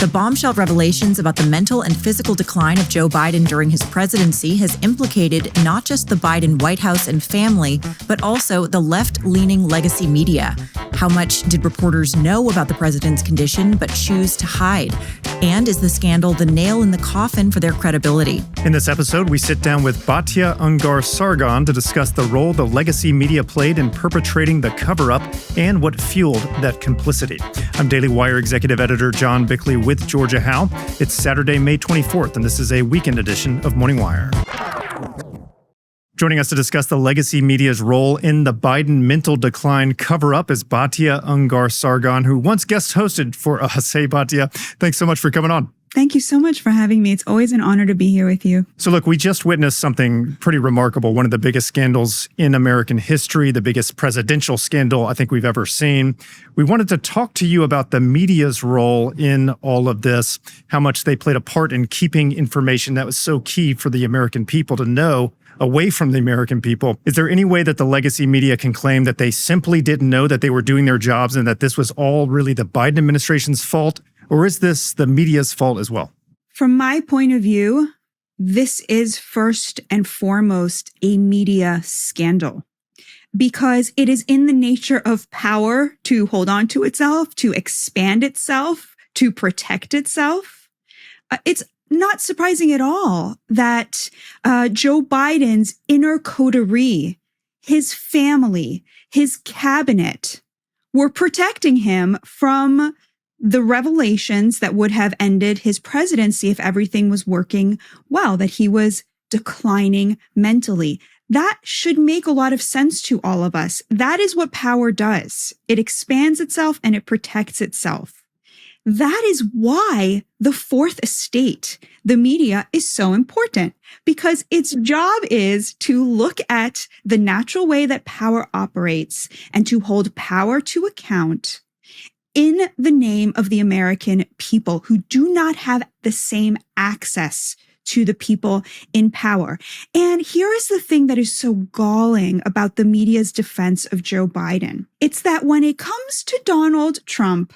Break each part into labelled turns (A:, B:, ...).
A: The bombshell revelations about the mental and physical decline of Joe Biden during his presidency has implicated not just the Biden White House and family, but also the left-leaning legacy media. How much did reporters know about the president's condition but choose to hide? And is the scandal the nail in the coffin for their credibility?
B: In this episode, we sit down with Batya Ungar-Sargon to discuss the role the legacy media played in perpetrating the cover-up and what fueled that complicity. I'm Daily Wire executive editor John Bickley with Georgia Howe. It's Saturday, May 24th, and this is a weekend edition of Morning Wire. Joining us to discuss the legacy media's role in the Biden mental decline cover-up is Batya Ungar-Sargon, who once guest hosted for us. Hey, Batya, thanks so much for coming on.
C: Thank you so much for having me. It's always an honor to be here with you.
B: So look, we just witnessed something pretty remarkable, one of the biggest scandals in American history, the biggest presidential scandal I think we've ever seen. We wanted to talk to you about the media's role in all of this, how much they played a part in keeping information that was so key for the American people to know away from the American people. Is there any way that the legacy media can claim that they simply didn't know that they were doing their jobs and that this was all really the Biden administration's fault? Or is this the media's fault as well?
C: From my point of view, this is first and foremost a media scandal because it is in the nature of power to hold on to itself, to expand itself, to protect itself. It's not surprising at all that Joe Biden's inner coterie, his family, his cabinet were protecting him from the revelations that would have ended his presidency if everything was working well, that he was declining mentally. That should make a lot of sense to all of us. That is what power does. It expands itself and it protects itself. That is why the fourth estate, the media, is so important, because its job is to look at the natural way that power operates and to hold power to account in the name of the American people who do not have the same access to the people in power. And here is the thing that is so galling about the media's defense of Joe Biden. It's that when it comes to Donald Trump,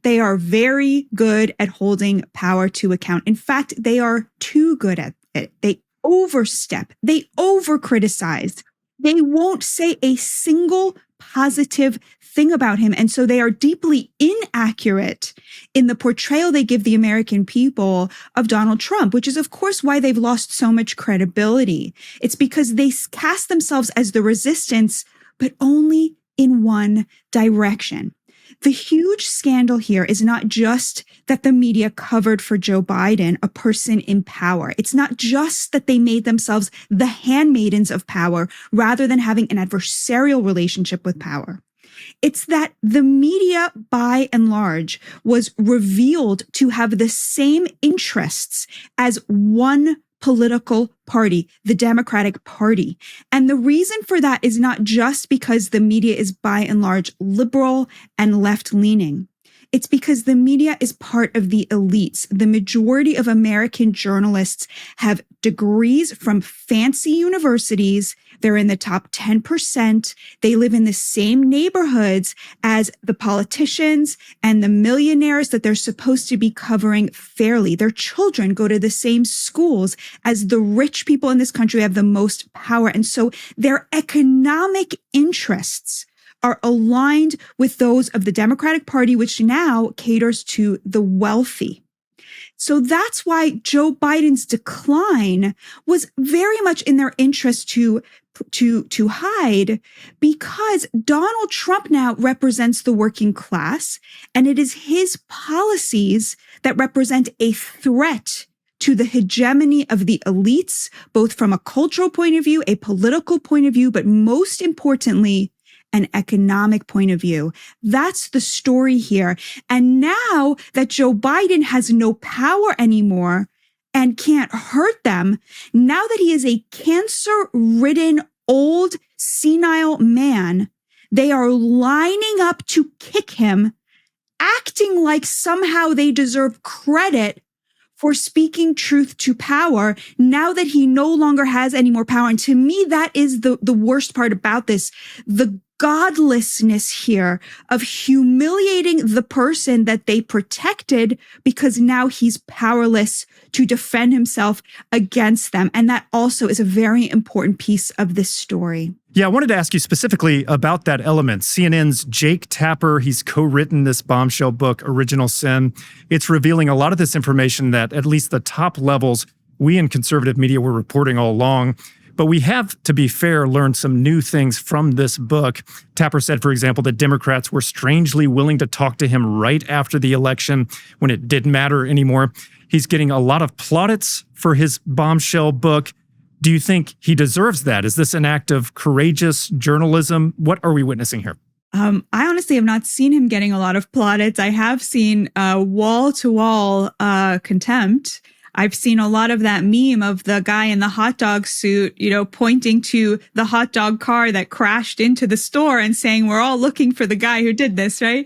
C: they are very good at holding power to account. In fact, they are too good at it. They overstep. They overcriticize. They won't say a single positive thing about him. And so they are deeply inaccurate in the portrayal they give the American people of Donald Trump, which is, of course, why they've lost so much credibility. It's because they cast themselves as the resistance, but only in one direction. The huge scandal here is not just that the media covered for Joe Biden, a person in power. It's not just that they made themselves the handmaidens of power rather than having an adversarial relationship with power. It's that the media, by and large, was revealed to have the same interests as one political party, the Democratic Party. And the reason for that is not just because the media is by and large liberal and left-leaning. It's because the media is part of the elites. The majority of American journalists have degrees from fancy universities. They're in the top 10%. They live in the same neighborhoods as the politicians and the millionaires that they're supposed to be covering fairly. Their children go to the same schools as the rich people in this country who have the most power. And so their economic interests are aligned with those of the Democratic Party, which now caters to the wealthy. So that's why Joe Biden's decline was very much in their interest to hide, because Donald Trump now represents the working class, and it is his policies that represent a threat to the hegemony of the elites, both from a cultural point of view, a political point of view, but most importantly, an economic point of view. That's the story here. And now that Joe Biden has no power anymore and can't hurt them, now that he is a cancer-ridden, old, senile man, they are lining up to kick him, acting like somehow they deserve credit for speaking truth to power now that he no longer has any more power. And to me, that is the worst part about this. The godlessness here of humiliating the person that they protected because now he's powerless to defend himself against them. And that also is a very important piece of this story.
B: Yeah, I wanted to ask you specifically about that element. CNN's Jake Tapper, he's co-written this bombshell book, Original Sin. It's revealing a lot of this information that at least the top levels we in conservative media were reporting all along. But we have, to be fair, learned some new things from this book. Tapper said, for example, that Democrats were strangely willing to talk to him right after the election when it didn't matter anymore. He's getting a lot of plaudits for his bombshell book. Do you think he deserves that? Is this an act of courageous journalism? What are we witnessing here?
C: I honestly have not seen him getting a lot of plaudits. I have seen wall-to-wall contempt. I've seen a lot of that meme of the guy in the hot dog suit, pointing to the hot dog car that crashed into the store and saying, we're all looking for the guy who did this, right?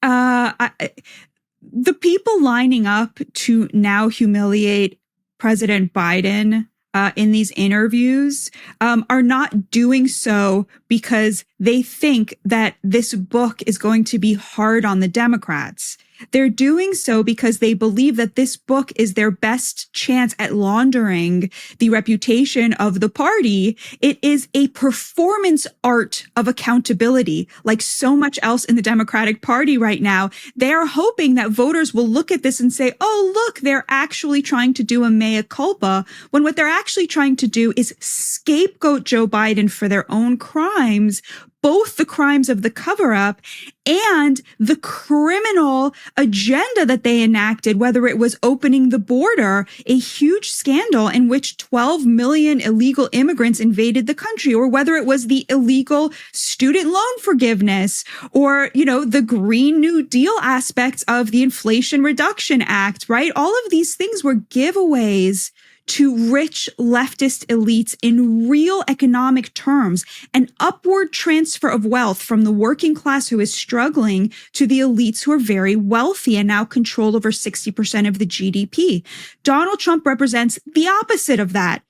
C: The people lining up to now humiliate President Biden in these interviews are not doing so because they think that this book is going to be hard on the Democrats. They're doing so because they believe that this book is their best chance at laundering the reputation of the party. It is a performance art of accountability, like so much else in the Democratic Party right now. They are hoping that voters will look at this and say, oh, look, they're actually trying to do a mea culpa, when what they're actually trying to do is scapegoat Joe Biden for their own crimes, both the crimes of the cover-up and the criminal agenda that they enacted, whether it was opening the border, a huge scandal in which 12 million illegal immigrants invaded the country, or whether it was the illegal student loan forgiveness, or, the Green New Deal aspects of the Inflation Reduction Act, right? All of these things were giveaways to rich leftist elites in real economic terms, an upward transfer of wealth from the working class who is struggling to the elites who are very wealthy and now control over 60% of the GDP. Donald Trump represents the opposite of that.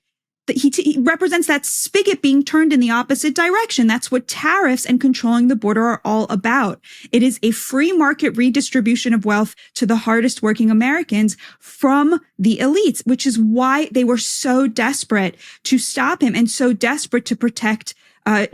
C: He represents that spigot being turned in the opposite direction. That's what tariffs and controlling the border are all about. It is a free market redistribution of wealth to the hardest working Americans from the elites, which is why they were so desperate to stop him and so desperate to protect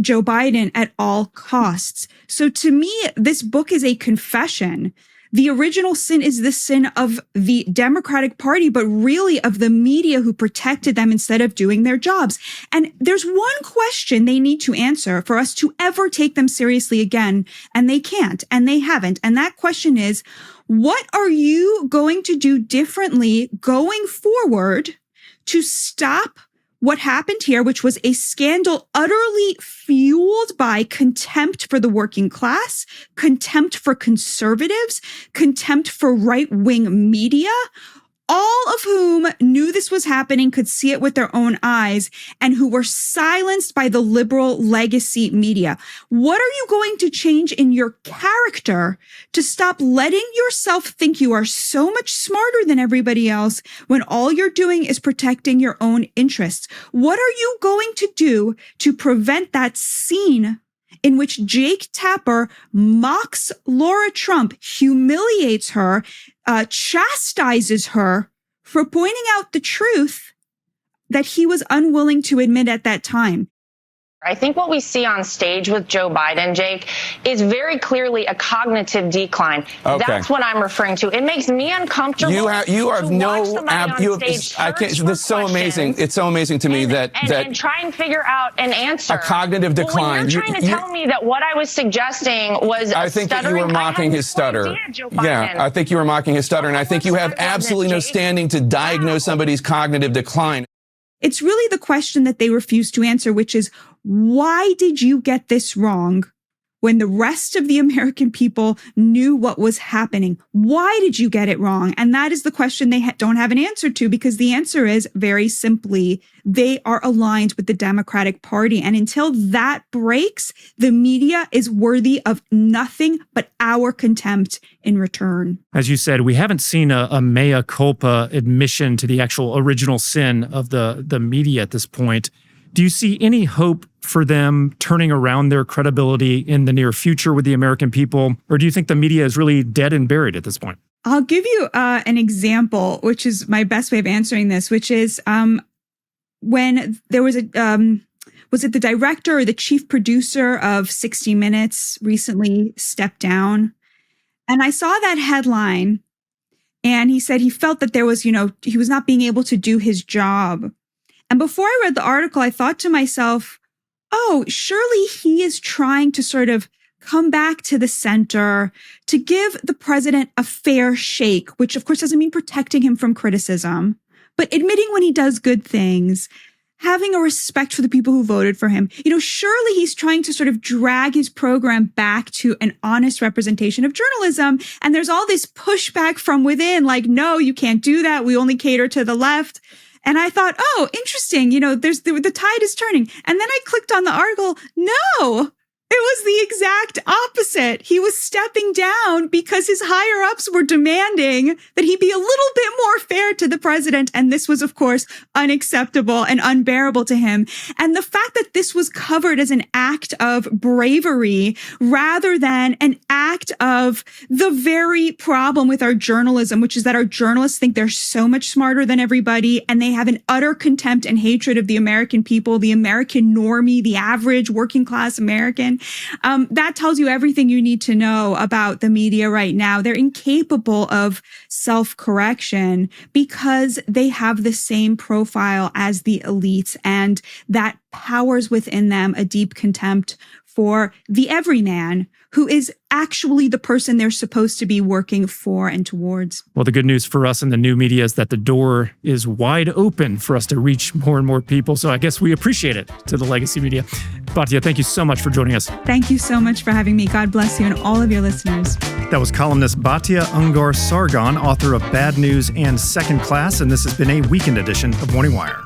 C: Joe Biden at all costs. So to me, this book is a confession. The original sin is the sin of the Democratic Party, but really of the media who protected them instead of doing their jobs. And there's one question they need to answer for us to ever take them seriously again, and they can't, and they haven't. And that question is, what are you going to do differently going forward to stop what happened here, which was a scandal utterly fueled by contempt for the working class, contempt for conservatives, contempt for right-wing media, all of whom knew this was happening, could see it with their own eyes, and who were silenced by the liberal legacy media. What are you going to change in your character to stop letting yourself think you are so much smarter than everybody else when all you're doing is protecting your own interests? What are you going to do to prevent that scene in which Jake Tapper mocks Laura Trump, humiliates her, chastises her for pointing out the truth that he was unwilling to admit at that time?
D: I think what we see on stage with Joe Biden, Jake, is very clearly a cognitive decline.
E: Okay.
D: That's what I'm referring to. It makes me uncomfortable.
E: You have no. I can't. This is so amazing. It's so amazing to me that
D: try and figure out an answer.
E: A cognitive decline.
D: Well, you're trying to tell me that what I was suggesting was.
E: I think that you were mocking his stutter. Yeah, I think you were mocking his stutter, and I think you have absolutely no standing to diagnose somebody's cognitive decline.
C: It's really the question that they refuse to answer, which is, why did you get this wrong when the rest of the American people knew what was happening? Why did you get it wrong? And that is the question they don't have an answer to, because the answer is very simply, they are aligned with the Democratic Party. And until that breaks, the media is worthy of nothing but our contempt in return.
B: As you said, we haven't seen a mea culpa admission to the actual original sin of the media at this point. Do you see any hope for them turning around their credibility in the near future with the American people? Or do you think the media is really dead and buried at this point?
C: I'll give you an example, which is my best way of answering this, which is when there was was it the director or the chief producer of 60 Minutes recently stepped down? And I saw that headline, and he said he felt that there was, he was not being able to do his job. And before I read the article, I thought to myself, oh, surely he is trying to sort of come back to the center, to give the president a fair shake, which of course doesn't mean protecting him from criticism, but admitting when he does good things, having a respect for the people who voted for him. Surely he's trying to sort of drag his program back to an honest representation of journalism. And there's all this pushback from within, like, no, you can't do that. We only cater to the left. And I thought, oh, interesting. There's the tide is turning. And then I clicked on the article. No, it was the exact opposite. He was stepping down because his higher ups were demanding that he be a little bit more fair to the president. And this was, of course, unacceptable and unbearable to him. And the fact that this was covered as an act of bravery rather than an act of the very problem with our journalism, which is that our journalists think they're so much smarter than everybody. And they have an utter contempt and hatred of the American people, the American normie, the average working class American. That tells you everything you need to know about the media right now. They're incapable of self-correction because they have the same profile as the elites, and that powers within them a deep contempt for the everyman who is actually the person they're supposed to be working for and towards.
B: Well, the good news for us in the new media is that the door is wide open for us to reach more and more people. So I guess we appreciate it to the legacy media. Batya, thank you so much for joining us.
C: Thank you so much for having me. God bless you and all of your listeners.
B: That was columnist Batya Ungar-Sargon, author of Bad News and Second Class, and this has been a weekend edition of Morning Wire.